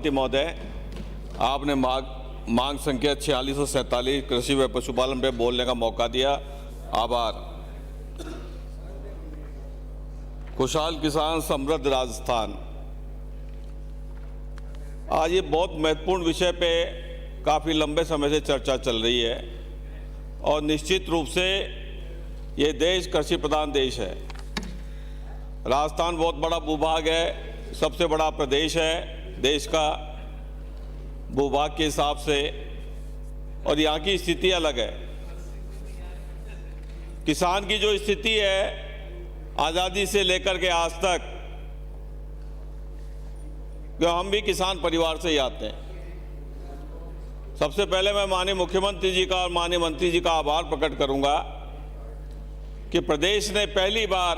महोदय, आपने मांग संख्या 4647 कृषि व पशुपालन पे बोलने का मौका दिया। आभार। खुशहाल किसान समृद्ध राजस्थान। आज ये बहुत महत्वपूर्ण विषय पे काफ़ी लंबे समय से चर्चा चल रही है और निश्चित रूप से ये देश कृषि प्रधान देश है। राजस्थान बहुत बड़ा भूभाग है, सबसे बड़ा प्रदेश है देश का भूभाग के हिसाब से, और यहाँ की स्थिति अलग है। किसान की जो स्थिति है आज़ादी से लेकर के आज तक, जो हम भी किसान परिवार से ही आते हैं। सबसे पहले मैं माननीय मुख्यमंत्री जी का और माननीय मंत्री जी का आभार प्रकट करूंगा कि प्रदेश ने पहली बार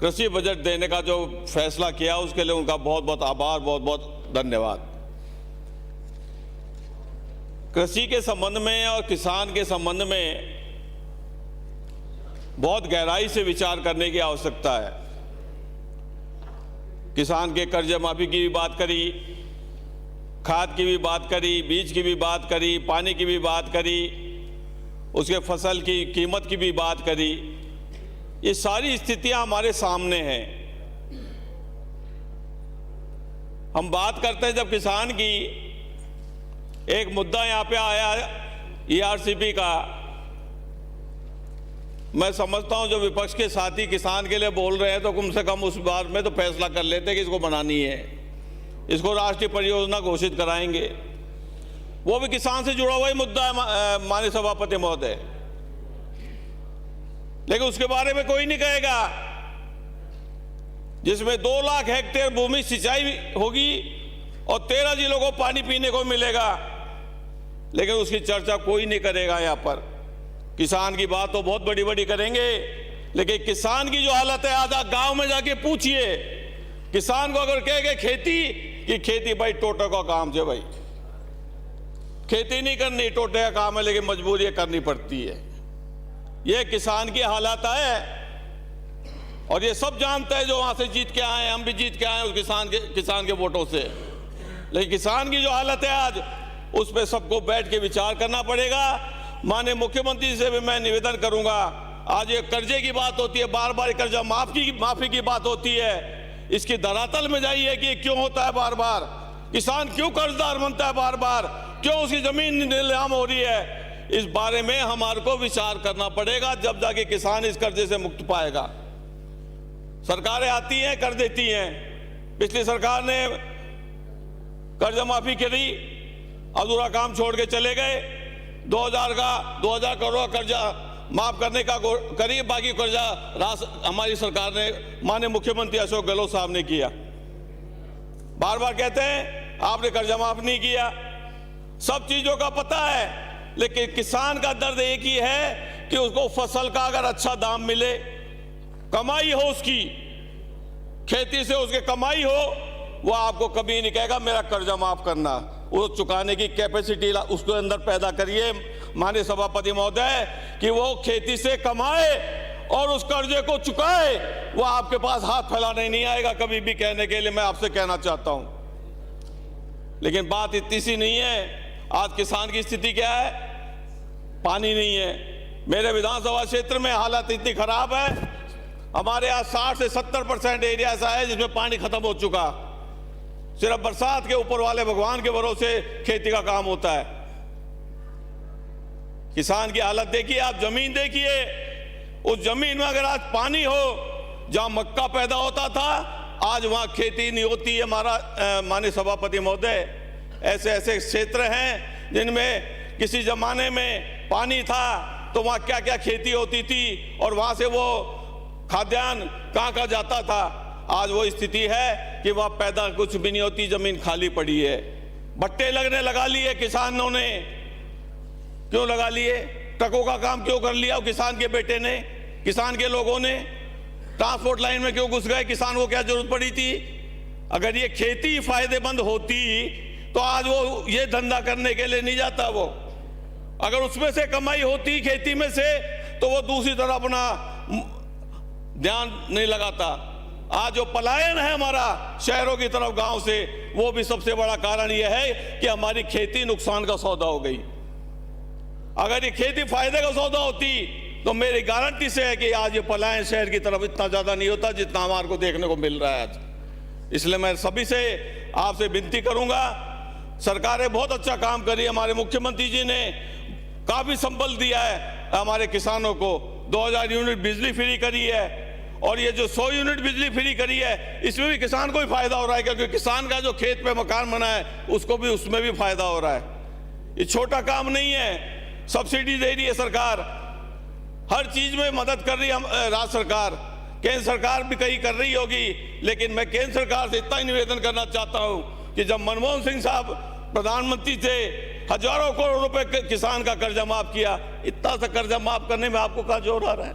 कृषि बजट देने का जो फैसला किया उसके लिए उनका बहुत बहुत आभार, बहुत बहुत धन्यवाद। कृषि के संबंध में और किसान के संबंध में बहुत गहराई से विचार करने की आवश्यकता है। किसान के कर्ज माफी की भी बात करी, खाद की भी बात करी, बीज की भी बात करी, पानी की भी बात करी, उसके फसल की कीमत की भी बात करी। ये सारी स्थितियां हमारे सामने हैं। हम बात करते हैं जब किसान की, एक मुद्दा यहां पे आया ईआरसीपी का। मैं समझता हूं जो विपक्ष के साथी किसान के लिए बोल रहे हैं तो कम से कम उस बार में तो फैसला कर लेते कि इसको बनानी है, इसको राष्ट्रीय परियोजना घोषित कराएंगे। वो भी किसान से जुड़ा हुआ ही मुद्दा है माननीय सभापति महोदय, लेकिन उसके बारे में कोई नहीं कहेगा। जिसमें 2 लाख हेक्टेयर भूमि सिंचाई होगी और 13 जिलों को पानी पीने को मिलेगा, लेकिन उसकी चर्चा कोई नहीं करेगा। यहाँ पर किसान की बात तो बहुत बड़ी बड़ी करेंगे, लेकिन किसान की जो हालत है आज आप गांव में जाके पूछिए। किसान को अगर कह गए खेती भाई टोटे का काम है, भाई खेती नहीं करनी, टोटे का काम है, लेकिन मजबूरी करनी पड़ती है। ये किसान की हालत है और ये सब जानते हैं जो वहां से जीत के आए, हम भी जीत के आए उस किसान के वोटों से। लेकिन किसान की जो हालत है आज, उस पर सबको बैठ के विचार करना पड़ेगा। माननीय मुख्यमंत्री से भी मैं निवेदन करूंगा, आज ये कर्जे की बात होती है, बार बार कर्जा माफी की बात होती है, इसकी धरातल में जाइए कि क्यों होता है बार बार, किसान क्यों कर्जदार बनता है बार बार, क्यों उसकी जमीन नीलाम हो रही है। इस बारे में हमारे को विचार करना पड़ेगा, जब जाके किसान इस कर्जे से मुक्त पाएगा। सरकारें आती हैं, कर देती हैं। पिछली सरकार ने कर्ज माफी करी, अधूरा काम छोड़ के चले गए। 2000 करोड़ कर्जा माफ करने का करी, बाकी कर्जा हमारी सरकार ने, माननीय मुख्यमंत्री अशोक गहलोत साहब ने किया। बार बार कहते हैं आपने कर्जा माफ नहीं किया। सब चीजों का पता है, लेकिन किसान का दर्द एक ही है कि उसको फसल का अगर अच्छा दाम मिले, कमाई हो, उसकी खेती से उसके कमाई हो, वो आपको कभी नहीं कहेगा मेरा कर्जा माफ करना। वो चुकाने की कैपेसिटी उसके अंदर पैदा करिए माननीय सभापति महोदय, कि वो खेती से कमाए और उस कर्जे को चुकाए। वो आपके पास हाथ फैलाने नहीं आएगा कभी भी कहने के लिए, मैं आपसे कहना चाहता हूं। लेकिन बात इतनी सी नहीं है। आज किसान की स्थिति क्या है? पानी नहीं है। मेरे विधानसभा क्षेत्र में हालत इतनी खराब है, हमारे यहाँ 60 से 70% एरिया ऐसा है जिसमें पानी खत्म हो चुका। सिर्फ बरसात के ऊपर वाले भगवान के भरोसे खेती का काम होता है। किसान की हालत देखिए, आप जमीन देखिए, उस जमीन में अगर आज पानी हो, जहां मक्का पैदा होता था, आज वहां खेती नहीं होती है। हमारा माननीय सभापति महोदय, ऐसे ऐसे क्षेत्र हैं जिनमें किसी जमाने में पानी था तो वहां क्या क्या खेती होती थी और वहां से वो खाद्यान्न कहां जाता था। आज वो स्थिति है कि वहां पैदा कुछ भी नहीं होती, जमीन खाली पड़ी है। भट्टे लगने लगा लिए किसानों ने। क्यों लगा लिए? ट्रकों का काम क्यों कर लिया किसान के बेटे ने, किसान के लोगों ने? ट्रांसपोर्ट लाइन में क्यों घुस गए? किसान को क्या जरूरत पड़ी थी? अगर ये खेती फायदेमंद होती तो आज वो ये धंधा करने के लिए नहीं जाता। वो अगर उसमें से कमाई होती खेती में से, तो वो दूसरी तरफ अपना ध्यान नहीं लगाता। आज जो पलायन है हमारा शहरों की तरफ गांव से, वो भी सबसे बड़ा कारण यह है कि हमारी खेती नुकसान का सौदा हो गई। अगर ये खेती फायदे का सौदा होती तो मेरी गारंटी से है कि आज ये पलायन शहर की तरफ इतना ज्यादा नहीं होता जितना हमारे को देखने को मिल रहा है आज। इसलिए मैं सभी से आपसे विनती करूंगा, सरकारें बहुत अच्छा काम करी। हमारे मुख्यमंत्री जी ने काफी संबल दिया है हमारे किसानों को, 2000 यूनिट बिजली फ्री करी है, और ये जो 100 यूनिट बिजली फ्री करी है इसमें भी किसान को ही फायदा हो रहा है, क्योंकि किसान का जो खेत पे मकान बना है उसको भी उसमें भी फायदा हो रहा है। ये छोटा काम नहीं है, सब्सिडी दे रही है सरकार, हर चीज में मदद कर रही है राज्य सरकार, केंद्र सरकार भी कहीं कर रही होगी। लेकिन मैं केंद्र सरकार से इतना ही निवेदन करना चाहता हूं कि जब मनमोहन सिंह साहब प्रधानमंत्री थे, हजारों करोड़ रुपए किसान का कर्जा माफ किया, इतना सा कर्जा माफ करने में आपको क्या जोर आ रहा है?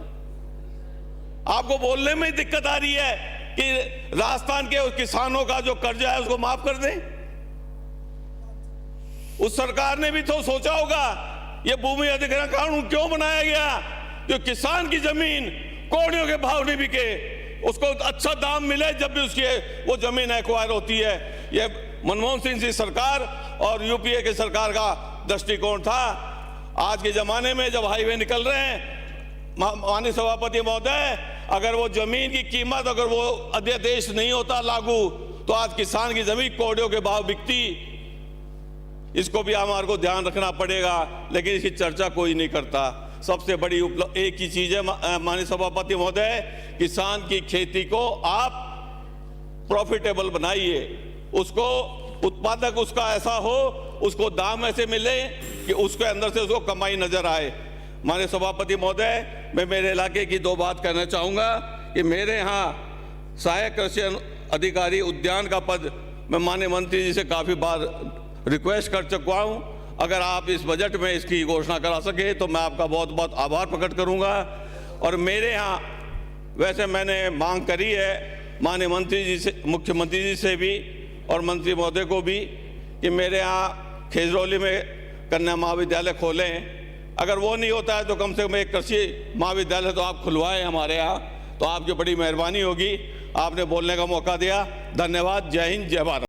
आपको बोलने में दिक्कत आ रही है कि राजस्थान के उस किसानों का जो कर्जा है उसको माफ कर दें। उस सरकार ने भी तो सोचा होगा ये भूमि अधिग्रहण कानून क्यों बनाया गया, जो किसान की जमीन कौड़ियों के भाव नहीं बिके, उसको अच्छा दाम मिले जब भी उसकी वो जमीन एक्वायर होती है। ये मनमोहन सिंह जी सरकार और यूपीए की सरकार का दृष्टिकोण था। आज के जमाने में जब हाईवे निकल रहे हैं, माननीय सभापति महोदय, अगर वो जमीन की कीमत अगर वो अध्यादेश नहीं होता लागू, तो आज किसान की जमीन कौड़ियों के भाव बिकती। इसको भी हमारे को ध्यान रखना पड़ेगा, लेकिन इसकी चर्चा कोई नहीं करता। सबसे बड़ी एक ही चीज है माननीय सभापति महोदय, किसान की खेती को आप प्रॉफिटेबल बनाइए, उसको उत्पादक उसका ऐसा हो, उसको दाम ऐसे मिले कि उसके अंदर से उसको कमाई नजर आए। माननीय सभापति महोदय, मैं मेरे इलाके की 2 बात कहना चाहूँगा कि मेरे यहाँ सहायक कृषि अधिकारी उद्यान का पद मैं माननीय मंत्री जी से काफ़ी बार रिक्वेस्ट कर चुका हूँ। अगर आप इस बजट में इसकी घोषणा करा सके तो मैं आपका बहुत बहुत आभार प्रकट करूँगा। और मेरे यहाँ वैसे मैंने मांग करी है माननीय मंत्री जी से, मुख्यमंत्री जी से भी और मंत्री महोदय को भी, कि मेरे यहाँ खेजरौली में कन्या महाविद्यालय खोलें। अगर वो नहीं होता है तो कम से कम एक कृषि महाविद्यालय तो आप खुलवाएं हमारे यहाँ, तो आपकी बड़ी मेहरबानी होगी। आपने बोलने का मौका दिया, धन्यवाद। जय हिंद, जय भारत।